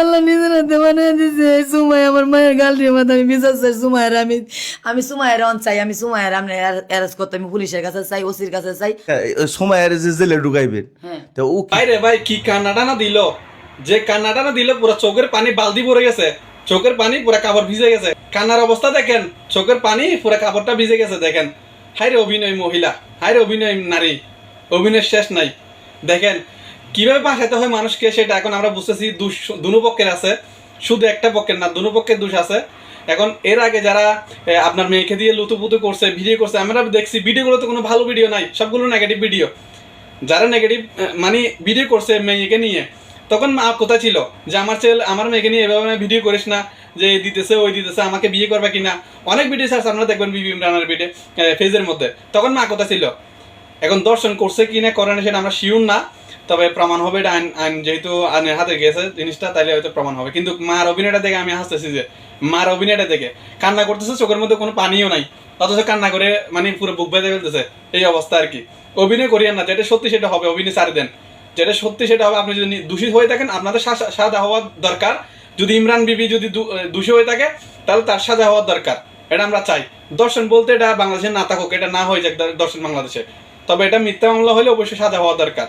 আল্লাহ নিজের হাতে বানিয়ে দিছে। এই সুমাই আমার মায়ের গালটির মধ্যে আমি বিচার চাই। সুমাইয়ের আমি সুমাইয়ের অন চাই, আমি সুমাইয়ের আপনি অ্যারেস্ট করতে আমি পুলিশের কাছে চাই, ওসির কাছে চাই। সময়ের যে জেলে ঢুকাইবেন হ্যাঁ তো ও ভাই রে ভাই কি কান্নাটা না দিল, যে কান্নাটা না দিল পুরো চোখের পানি বালতি ভরে গেছে, চোখের পানি পুরো কাপড় ভিজে গেছে, কান্নার অবস্থা দেখেন, চোখের পানি পুরো কাপড়টা ভিজে গেছে দেখেন। হায় রে অভিনয় মহিলা, হায় রে অভিনয় নারী, অভিনয়ের শেষ নাই। দেখেন কিভাবে বাঁচাতে হয় মানুষকে সেটা এখন আমরা বুঝতেছি। দুনো পক্ষের আছে, শুধু একটা পক্ষের না, দুনো পক্ষের দোষ আছে। এখন এর আগে যারা আপনার মেয়েকে দিয়ে লুতুপুতু করছে, ভিডিও করছে, আমরা দেখছি ভিডিওগুলোতে কোনো ভালো ভিডিও নাই, সবগুলো নেগেটিভ ভিডিও। যারা নেগেটিভ মানে ভিডিও করছে মেয়েকে নিয়ে, তখন মা কোথায় ছিল যে আমার ছেলে আমার মেয়েকে নিয়ে এভাবে ভিডিও করিস না, যে দিতেছে ওই দিতেছে, আমাকে বিয়ে করবে কিনা, অনেক ভিডিও আছে আপনারা দেখবেন বিবি ইমরানের ভিডিও ফেজের মধ্যে। তখন মা কোথায় ছিল? এখন দর্শন করছে কিনা করে না সেটা আমরা শিওর না, তবে প্রমাণ হবে এটা। আইন যেহেতু আইনের হাতে গেছে জিনিসটা, তাইলে হয়তো প্রমাণ হবে। কিন্তু মার অভিনয়টা দেখে আমি হাসতেছি, যে মার অভিনয়টা দেখে কান্না করতেছে, চোখের মধ্যে কোনো পানিও নাই, অথচ কান্না করে মানে পুরো বুক বেঁধে ফেলতেছে, এই অবস্থা আর কি। অভিনয় করিয়েন না, যেটা সত্যি সেটা হবে, অভিনয় ছাড়ি দেন, যেটা সত্যি সেটা হবে। আপনি যদি দোষী হয়ে থাকেন আপনাদের সাজা হওয়ার দরকার। যদি ইমরান বিবি যদি দোষী হয়ে থাকে তাহলে তার সাজা হওয়ার দরকার, এটা আমরা চাই। দর্শন বলতে এটা বাংলাদেশে না থাকুক, এটা না হয়ে যাক দর্শন বাংলাদেশে, তবে এটা মিথ্যা মামলা হলে অবশ্যই সাজা হওয়া দরকার।